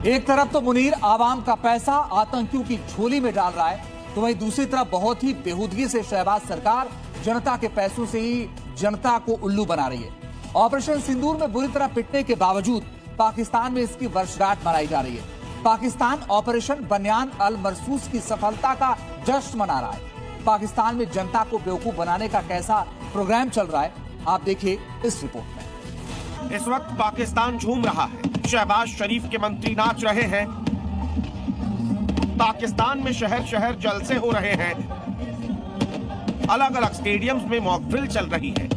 एक तरफ तो मुनीर आवाम का पैसा आतंकियों की झोली में डाल रहा है, तो वहीं दूसरी तरफ बहुत ही बेहूदगी से शहबाज सरकार जनता के पैसों से ही जनता को उल्लू बना रही है। ऑपरेशन सिंदूर में बुरी तरह पिटने के बावजूद पाकिस्तान में इसकी वर्षगांठ मनाई जा रही है। पाकिस्तान ऑपरेशन बनियान अल मरसूस की सफलता का जश्न मना रहा है। पाकिस्तान में जनता को बेवकूफ बनाने का कैसा प्रोग्राम चल रहा है, आप देखिए इस रिपोर्ट में। इस वक्त पाकिस्तान झूम रहा है, शहबाज शरीफ के मंत्री नाच रहे हैं, पाकिस्तान में शहर शहर जलसे हो रहे हैं, अलग अलग स्टेडियम्स में मॉक ड्रिल चल रही है।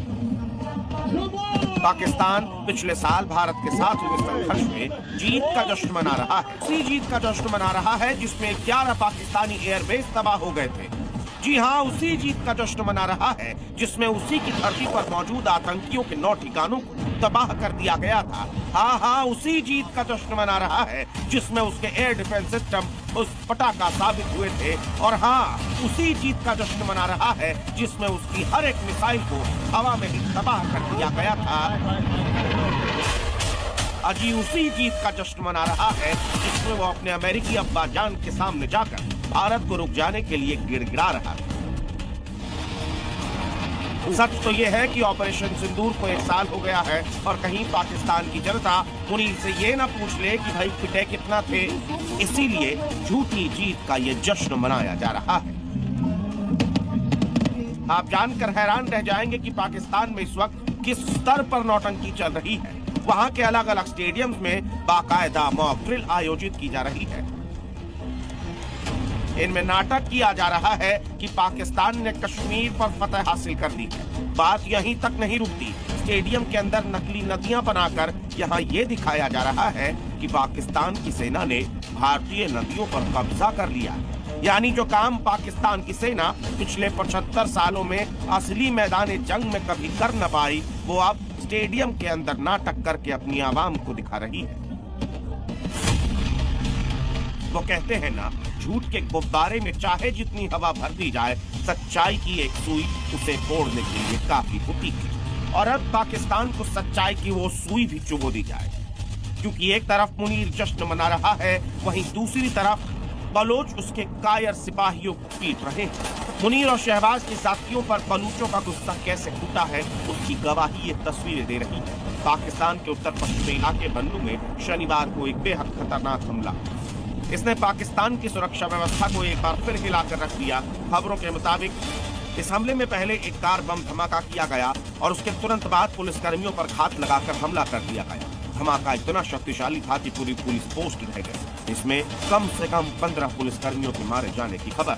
पाकिस्तान पिछले साल भारत के साथ हुए संघर्ष में जीत का जश्न मना रहा है। उसी जीत का जश्न मना रहा है जिसमें 11 पाकिस्तानी एयरबेस तबाह हो गए थे। जी हाँ, उसी जीत का जश्न मना रहा है जिसमें उसी की धरती पर मौजूद आतंकियों के 9 ठिकानों को तबाह कर दिया गया था। हाँ, उसी जीत का जश्न मना रहा है जिसमें उसके एयर डिफेंस सिस्टम उस पटाखा साबित हुए थे। और हाँ, उसी जीत का जश्न मना रहा है जिसमें उसकी हर एक मिसाइल को हवा में ही तबाह कर दिया गया था। अजी उसी जीत का जश्न मना रहा है जिसमें वो अपने अमेरिकी अब्बा जान के सामने जाकर भारत को रुक जाने के लिए गिड़गिड़ा रहा है। सच तो यह है कि ऑपरेशन सिंदूर को 1 साल हो गया है और कहीं पाकिस्तान की जनता मुनीर से ये ना पूछ ले कि भाई पिटे कितना थे, इसीलिए झूठी जीत का ये जश्न मनाया जा रहा है। आप जानकर हैरान रह जाएंगे कि पाकिस्तान में इस वक्त किस स्तर पर नौटंकी चल रही है। वहां के अलग अलग स्टेडियम्स में बाकायदा मॉक ड्रिल आयोजित की जा रही है। इनमें नाटक किया जा रहा है कि पाकिस्तान ने कश्मीर पर फतह हासिल कर ली है। बात यहीं तक नहीं रुकती, स्टेडियम के अंदर नकली नदियां बनाकर यहां ये दिखाया जा रहा है कि पाकिस्तान की सेना ने भारतीय नदियों पर कब्जा कर लिया। यानी जो काम पाकिस्तान की सेना पिछले 75 सालों में असली मैदान जंग में कभी कर न पाई, वो अब स्टेडियम के अंदर नाटक करके अपनी आवाम को दिखा रही है। वो कहते हैं ना, झूठ के गुब्बारे में चाहे जितनी हवा भर दी जाए, सच्चाई की एक सुई उसे तोड़ने के लिए काफी होती है। और अब पाकिस्तान को सच्चाई की वो सुई भी चुभो दी जाए, क्योंकि एक तरफ मुनीर जश्न मना रहा है, वहीं दूसरी तरफ बलोच उसके कायर सिपाहियों को पीट रहे हैं। मुनीर और शहबाज के साथियों पर बलूचों का गुस्सा कैसे फूटा है, उसकी गवाही ये तस्वीरें दे रही है। पाकिस्तान के उत्तर पश्चिमी इलाके बन्नू में शनिवार को एक बेहद खतरनाक हमला, इसने पाकिस्तान की सुरक्षा व्यवस्था को एक बार फिर हिलाकर रख दिया। खबरों के मुताबिक इस हमले में पहले एक कार बम धमाका किया गया और उसके तुरंत बाद पुलिसकर्मियों पर घात लगाकर हमला कर दिया गया। धमाका इतना शक्तिशाली था कि पूरी पुलिस पोस्ट रह गई। इसमें कम से कम 15 पुलिसकर्मियों के मारे जाने की खबर।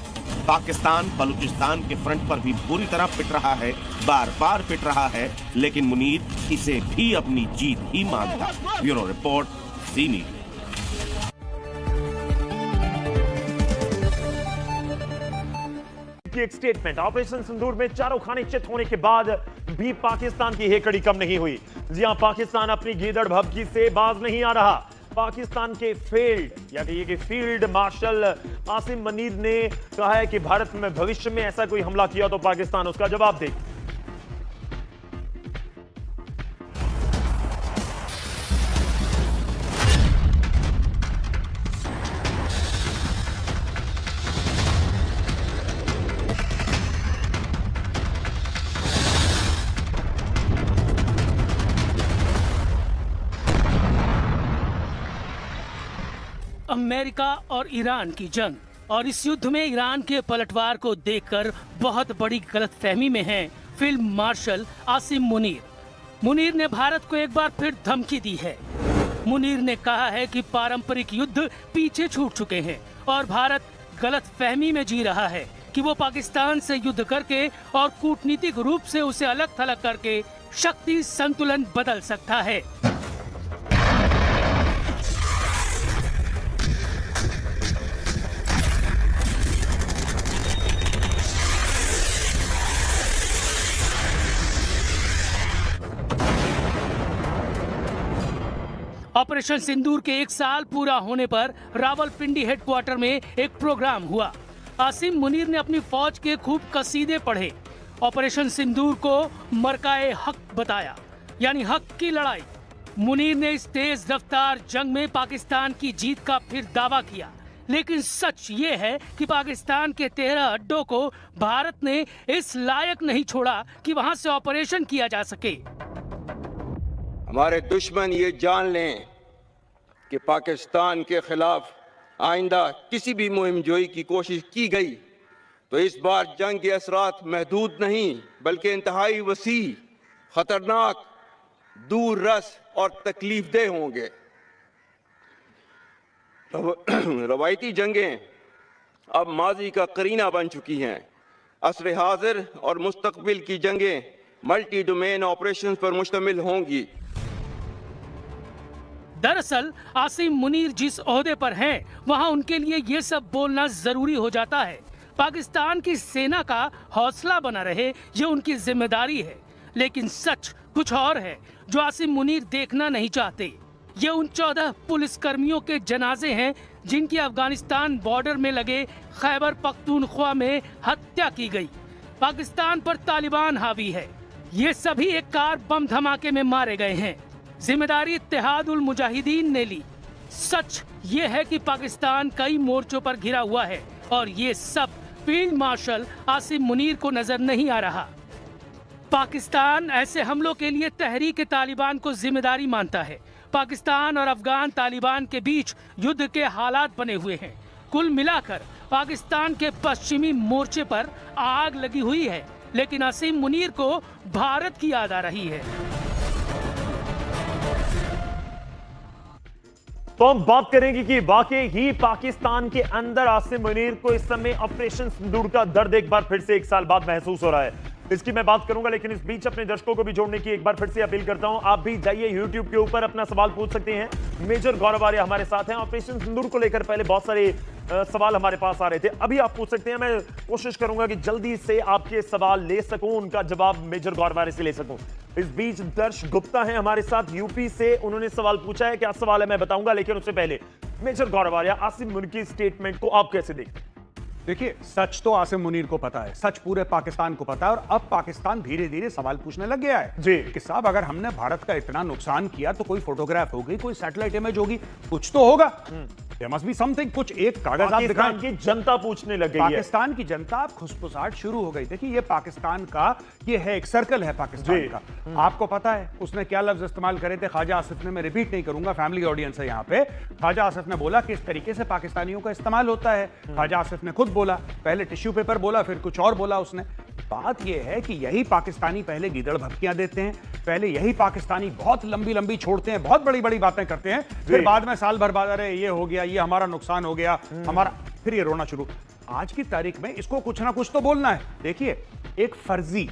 पाकिस्तान बलूचिस्तान के फ्रंट पर भी बुरी तरह पिट रहा है, बार बार पिट रहा है, लेकिन मुनीर इसे भी अपनी जीत ही मानता। ब्यूरो रिपोर्ट, सी न्यूज़। एक स्टेटमेंट, ऑपरेशन सिंदूर में चारों खाने चित होने के बाद भी पाकिस्तान की हेकड़ी कम नहीं हुई। जी हां, पाकिस्तान अपनी गीदड़ भभकी से बाज नहीं आ रहा। पाकिस्तान के फील्ड मार्शल आसिम मुनीर ने कहा है कि भारत में भविष्य में ऐसा कोई हमला किया तो पाकिस्तान उसका जवाब दे। अमेरिका और ईरान की जंग, और इस युद्ध में ईरान के पलटवार को देखकर बहुत बड़ी गलतफहमी में हैं फील्ड मार्शल आसिम मुनीर। मुनीर ने भारत को एक बार फिर धमकी दी है। मुनीर ने कहा है कि पारंपरिक युद्ध पीछे छूट चुके हैं और भारत गलतफहमी में जी रहा है कि वो पाकिस्तान से युद्ध करके और कूटनीतिक रूप से उसे अलग थलग करके शक्ति संतुलन बदल सकता है। ऑपरेशन सिंदूर के 1 साल पूरा होने पर रावलपिंडी हेडक्वार्टर में एक प्रोग्राम हुआ। आसिम मुनीर ने अपनी फौज के खूब कसीदे पढ़े। ऑपरेशन सिंदूर को मरकाए हक बताया, यानी हक की लड़ाई। मुनीर ने इस तेज रफ्तार जंग में पाकिस्तान की जीत का फिर दावा किया, लेकिन सच ये है कि पाकिस्तान के 13 अड्डों को भारत ने इस लायक नहीं छोड़ा कि वहां से ऑपरेशन किया जा सके। हमारे दुश्मन ये जान लें कि पाकिस्तान के खिलाफ आइंदा किसी भी मुहिम जोई की कोशिश की गई तो इस बार जंग के असरात महदूद नहीं बल्कि इंतहाई वसी, खतरनाक, दूर रस और तकलीफदेह होंगे। रवायती जंगें अब माजी का करीना बन चुकी हैं। असर हाजिर और मुस्तकबिल की जंगें मल्टी डोमेन ऑपरेशन पर मुश्तमिल होंगी। दरअसल आसिम मुनीर जिस ओहदे पर हैं, वहां उनके लिए ये सब बोलना जरूरी हो जाता है। पाकिस्तान की सेना का हौसला बना रहे, ये उनकी जिम्मेदारी है। लेकिन सच कुछ और है जो आसिम मुनीर देखना नहीं चाहते। ये उन 14 पुलिसकर्मियों के जनाजे हैं जिनकी अफगानिस्तान बॉर्डर में लगे खैबर पख्तूनख्वा में हत्या की गई। पाकिस्तान पर तालिबान हावी है। ये सभी एक कार बम धमाके में मारे गए हैं। जिम्मेदारी इत्तेहाद उल मुजाहिदीन ने ली। सच ये है कि पाकिस्तान कई मोर्चों पर घिरा हुआ है और ये सब फील्ड मार्शल आसिम मुनीर को नजर नहीं आ रहा। पाकिस्तान ऐसे हमलों के लिए तहरीक तालिबान को जिम्मेदारी मानता है। पाकिस्तान और अफगान तालिबान के बीच युद्ध के हालात बने हुए हैं। कुल मिलाकर पाकिस्तान के पश्चिमी मोर्चे पर आग लगी हुई है, लेकिन आसिम मुनीर को भारत की याद आ रही है। तो हम बात करेंगे कि वाकई ही पाकिस्तान के अंदर आसिम मुनीर को इस समय ऑपरेशन सिंदूर का दर्द एक बार फिर से 1 साल बाद महसूस हो रहा है। इसकी मैं बात करूंगा, लेकिन इस बीच अपने दर्शकों को भी जोड़ने की एक बार फिर से अपील करता हूं। आप भी जाइए YouTube के ऊपर अपना सवाल पूछ सकते हैं। मेजर गौरव आर्य हमारे साथ हैं। ऑपरेशन सिंदूर को लेकर पहले बहुत सारे सवाल हमारे पास आ रहे थे, अभी आप पूछ सकते हैं। मैं कोशिश करूंगा कि जल्दी से आपके सवाल ले सकूं, उनका जवाब मेजर गौरव आर्य से ले सकूं। इस बीच दर्श गुप्ता हैं हमारे साथ यूपी से, उन्होंने सवाल पूछा है। क्या सवाल है मैं बताऊंगा, लेकिन उससे पहले मेजर गौरव आर्य, आसिम मुनीर की स्टेटमेंट को आप कैसे देखते हैं? देखिए, सच तो आसिम मुनीर को पता है, सच पूरे पाकिस्तान को पता है, और अब पाकिस्तान धीरे धीरे सवाल पूछने लग गया है जी कि साहब अगर हमने भारत का इतना नुकसान किया तो कोई फोटोग्राफ होगी, कोई सैटेलाइट इमेज होगी, कुछ तो होगा। There must be something, कुछ एक कागज आप दिखाएं। पाकिस्तान की जनता पूछने लग गई है। पाकिस्तान की जनता अब खुसफुसाहट शुरू हो गई। देखिए, ये पाकिस्तान का ये है, एक सर्कल है पाकिस्तान का। आपको पता है उसने क्या लफ्ज इस्तेमाल करे थे ख्वाजा आसिफ ने, मैं रिपीट नहीं करूंगा, फैमिली ऑडियंस है यहाँ पे। ख्वाजा आसिफ ने बोला किस तरीके से पाकिस्तानियों का इस्तेमाल होता है। ख्वाजा आसिफ ने खुद बोला, पहले टिश्यू पेपर बोला, फिर कुछ और बोला उसने। बात यह है कि यही पाकिस्तानी पहले गीदड़ भपकियां देते हैं, पहले यही पाकिस्तानी बहुत लंबी लंबी छोड़ते हैं, बहुत बड़ी बड़ी बातें करते हैं, फिर बाद में साल भर बाद अरे ये हो गया, ये हमारा नुकसान हो गया, हमारा, फिर ये रोना शुरू। आज की तारीख में इसको कुछ ना कुछ तो बोलना है। देखिए, एक फर्जी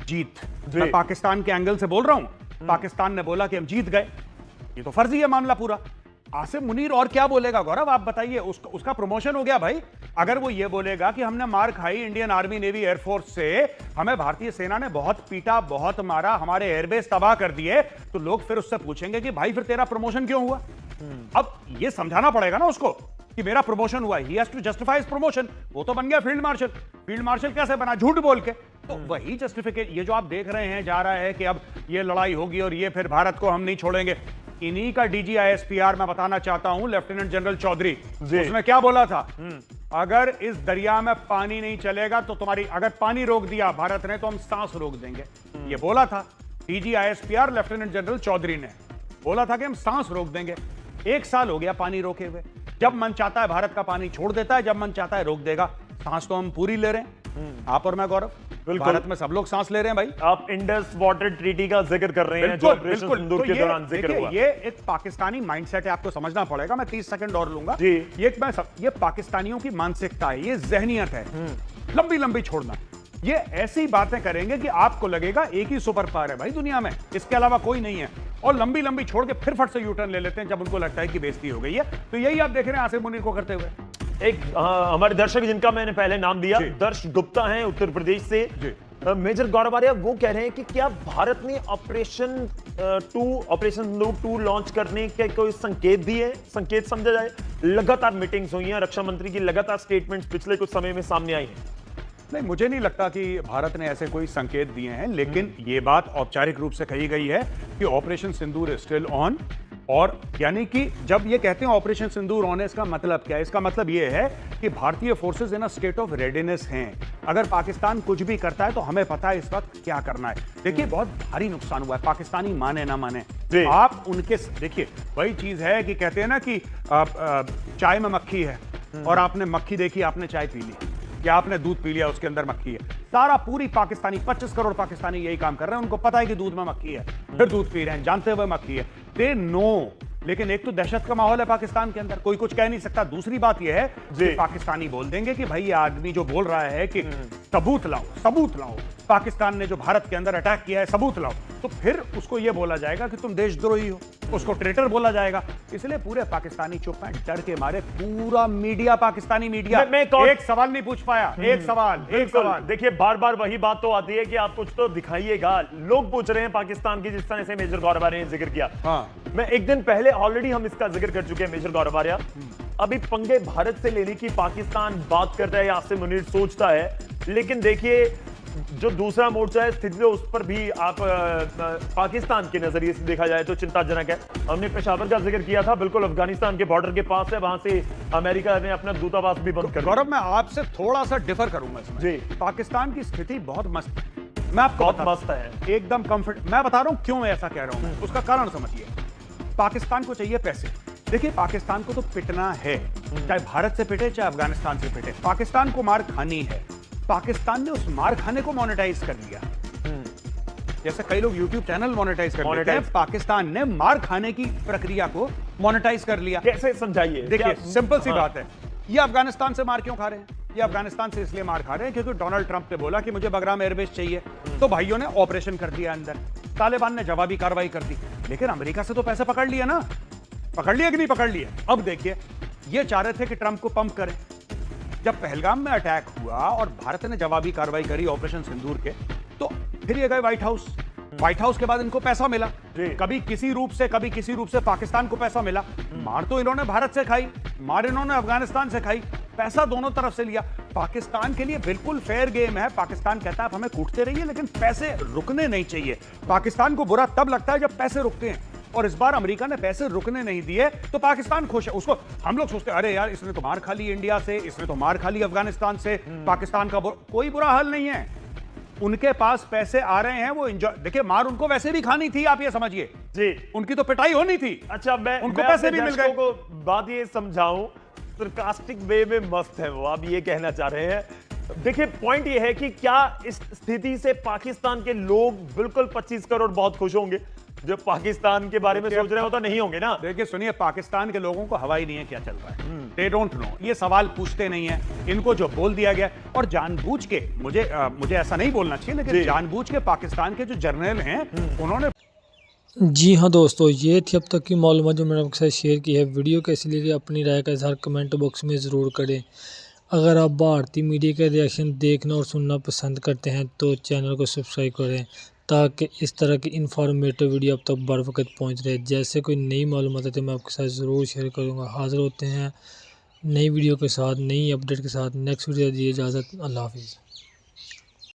जीत, मैं पाकिस्तान के एंगल से बोल रहा हूं। पाकिस्तान ने बोला कि हम जीत गए, ये तो फर्जी है मामला पूरा। आसिम मुनीर और क्या बोलेगा गौरव, आप बताइए। उसका प्रमोशन हो गया भाई। अगर वो ये बोलेगा कि हमने मार खाई इंडियन आर्मी, नेवी, एयरफोर्स से, हमें भारतीय सेना ने बहुत पीटा, बहुत मारा, हमारे एयरबेस तबाह कर दिए, तो लोग फिर उससे पूछेंगे कि भाई फिर तेरा प्रमोशन क्यों हुआ। अब ये समझाना पड़ेगा ना उसको कि मेरा प्रमोशन हुआ, he has to justify his promotion. वो तो बन गया फील्ड मार्शल। फील्ड मार्शल कैसे बना, झूठ बोल के। तो वही जस्टिफिकेशन, ये जो आप देख रहे हैं जा रहा है कि अब ये लड़ाई होगी और ये फिर भारत को हम नहीं छोड़ेंगे, इन्हीं का डीजी ISPR मैं बताना चाहता हूं, लेफ्टिनेंट जनरल चौधरी। उसने क्या बोला था, अगर इस दरिया में पानी नहीं चलेगा तो तुम्हारी, अगर पानी रोक दिया भारत ने तो हम सांस रोक देंगे, ये बोला था DG ISPR lieutenant general Chaudhary ने। बोला था कि हम सांस रोक देंगे। 1 साल हो गया पानी रोके हुए। जब मन चाहता है भारत का पानी छोड़ देता है, जब मन चाहता है रोक देगा। सांस तो हम पूरी ले रहे हैं, आप और मैं गौरव, भारत में सब लोग सांस ले रहे हैं भाई। आप इंडस वाटर ट्रीटी का जिक्र कर रहे हैं, जो ऑपरेशन सिंदूर के दौरान जिक्र हुआ। ये एक पाकिस्तानी माइंडसेट है, आपको समझना पड़ेगा। मैं 30 सेकंड और लूंगा। ये पाकिस्तानियों की मानसिकता है, ये जहनियत है, लंबी लंबी छोड़ना। ये ऐसी बातें करेंगे कि आपको लगेगा एक ही सुपर पावर है भाई दुनिया में, इसके अलावा कोई नहीं है, और लंबी लंबी छोड़ के फिर फट से यूटर्न ले लेते हैं जब उनको लगता है कि बेइज्जती हो गई है। तो यही आप देख रहे हैं आसिम मुनीर को करते हुए। एक हमारे दर्शक जिनका मैंने पहले नाम दिया, दर्श गुप्ता हैं उत्तर प्रदेश से। मेजर गौरव आर्य वो कह रहे हैं कि क्या भारत ने ऑपरेशन सिंदूर 2 लॉन्च करने के कोई संकेत दिए, संकेत समझा जाए? लगातार मीटिंग्स हुई हैं, रक्षा मंत्री की लगातार स्टेटमेंट्स पिछले कुछ समय में सामने आई हैं। नहीं, मुझे नहीं लगता कि भारत ने ऐसे कोई संकेत दिए हैं, लेकिन ये बात औपचारिक रूप से कही गई है कि operation Sindoor is still on. और यानी कि जब ये कहते हैं ऑपरेशन सिंदूर ऑन है, इसका मतलब क्या है? इसका मतलब ये है कि भारतीय forces in a state of readiness हैं। अगर पाकिस्तान कुछ भी करता है तो हमें पता है इस वक्त क्या करना है। देखिए, बहुत भारी नुकसान हुआ है, पाकिस्तानी माने ना माने। आप उनके देखिए, वही चीज है कि कहते हैं ना कि चाय में मक्खी है और आपने मक्खी देखी, आपने चाय पी ली या आपने दूध पी लिया, उसके अंदर मक्खी है। सारा पूरी पाकिस्तानी 25 करोड़ पाकिस्तानी यही काम कर रहे हैं। उनको पता है कि दूध में मक्खी है, फिर दूध पी रहे हैं जानते हुए मक्खी है। They know. लेकिन एक तो दहशत का माहौल है पाकिस्तान के अंदर, कोई कुछ कह नहीं सकता। दूसरी बात यह है कि पाकिस्तानी बोल देंगे कि भाई ये आदमी जो बोल रहा है कि सबूत लाओ, सबूत लाओ, पाकिस्तान ने जो भारत के अंदर अटैक किया है सबूत लाओ, तो फिर उसको ये बोला जाएगा कि तुम देशद्रोही हो, उसको ट्रेटर बोला जाएगा। इसलिए पूरे पाकिस्तानी चुप हैं, डर के मारे। पूरा मीडिया, पाकिस्तानी मीडिया एक सवाल नहीं पूछ पाया। एक सवाल। देखिए, बार बार वही बात तो आती है कि आप कुछ तो दिखाइएगा। लोग पूछ रहे हैं पाकिस्तान की, जिस तरह से मेजर गौरव आर्या ने जिक्र किया। मैं एक दिन पहले ऑलरेडी हम इसका जिक्र कर चुके हैं, मेजर गौरव आर्या। अभी पंगे भारत से लेने की पाकिस्तान बात करता है या आसिम मुनीर सोचता है, लेकिन देखिए जो दूसरा मोर्चा है स्थिति, तो उस पर भी आप पाकिस्तान के नजरिए से देखा जाए तो चिंताजनक है। हमने पेशावर का जिक्र किया था, बिल्कुल अफगानिस्तान के बॉर्डर के पास है, वहां से अमेरिका ने अपना दूतावास भी बंद कर दिया। गौरव, मैं आपसे थोड़ा सा डिफर करूंगा इसमें। जी, पाकिस्तान की स्थिति बहुत मस्त है। मैं आपको बहुत मस्त है, एकदम कंफर्ट। मैं बता रहा हूं क्यों मैं ऐसा कह रहा हूं, उसका कारण समझिए। पाकिस्तान को चाहिए पैसे। देखिए, पाकिस्तान को तो पिटना है, चाहे भारत से पिटे चाहे अफगानिस्तान से पिटे। पाकिस्तान को मार खानी है। पाकिस्तान ने उस मार खाने को मोनेटाइज कर लिया, जैसे कई लोग YouTube चैनल मोनेटाइज कर लेते हैं। पाकिस्तान ने मार खाने की प्रक्रिया को मोनेटाइज कर लिया। कैसे समझाइए? देखिए, सिंपल सी बात है। ये अफगानिस्तान से मार क्यों खा रहे हैं? ये अफगानिस्तान से इसलिए मार खा रहे हैं क्योंकि डोनाल्ड ट्रंप ने बोला कि मुझे बगराम एयरबेस चाहिए, तो भाइयों ने ऑपरेशन कर दिया अंदर। तालिबान ने जवाबी कार्रवाई कर दी, लेकिन अमेरिका से तो पैसे पकड़ लिया ना। पकड़ लिया कि नहीं पकड़ लिया? अब देखिए, ये चाह रहे थे कि ट्रंप को पंप करें। जब पहलगाम में अटैक हुआ और भारत ने जवाबी कार्रवाई करी ऑपरेशन सिंदूर के, तो फिर ये गए व्हाइट हाउस। व्हाइट हाउस के बाद इनको पैसा मिला, कभी किसी रूप से पाकिस्तान को पैसा मिला। मार तो इन्होंने भारत से खाई, मार इन्होंने अफगानिस्तान से खाई, पैसा दोनों तरफ से लिया। पाकिस्तान के लिए बिल्कुल फेयर गेम है। पाकिस्तान कहता है आप हमें कूटते रहिए, लेकिन पैसे रुकने नहीं चाहिए। पाकिस्तान को बुरा तब लगता है जब पैसे रुकते हैं, और इस बार अमेरिका ने पैसे रुकने नहीं दिए तो पाकिस्तान खुश है। उसको हम लोग सोचते हैं अरे यार, इसने तो मार खा ली इंडिया से, इसने तो मार खा ली अफगानिस्तान से, पाकिस्तान का कोई बुरा हाल नहीं है। उनके पास पैसे आ रहे हैं, वो एंजॉय। देखिए, मार उनको वैसे भी खानी थी, आप ये समझिए जी, उनकी तो पिटाई होनी थी। अच्छा, मैं उनको पैसे भी मिल गए। को बात ये समझाऊं, सरकास्टिक वे में मस्त है वो, आप ये कहना चाह रहे हैं। देखिए, पॉइंट ये है कि क्या इस स्थिति से पाकिस्तान के लोग बिल्कुल 25 करोड़ बहुत खुश होंगे? जो पाकिस्तान के बारे में सोच रहे हो तो नहीं होंगे ना। देखिए, सुनिए, पाकिस्तान के लोगों को हवा ही नहीं है क्या चल रहा है। दे डोंट नो, ये सवाल पूछते नहीं है। इनको जो बोल दिया गया, और जानबूझ के, मुझे ऐसा नहीं बोलना चाहिए, लेकिन जानबूझ के पाकिस्तान के जो जर्नल हैं उन्होंने। जी हाँ दोस्तों, ये थी अब तक की मालूमात जो मैंने आपके साथ शेयर की है। वीडियो कैसी लगी अपनी राय का इज़हार कमेंट बॉक्स में ज़रूर करें। अगर आप भारतीय मीडिया के रिएक्शन देखना और सुनना पसंद करते हैं तो चैनल को सब्सक्राइब करें, ताकि इस तरह की इन्फॉर्मेटिव वीडियो अब तक बर वक्त पहुँच रहे। जैसे कोई नई मालूमात है तो मैं आपके साथ ज़रूर शेयर करूँगा। हाज़िर होते हैं नई वीडियो के साथ, नई अपडेट के साथ। नेक्स्ट वीडियो दीजिए इजाज़त। अल्लाह हाफिज़।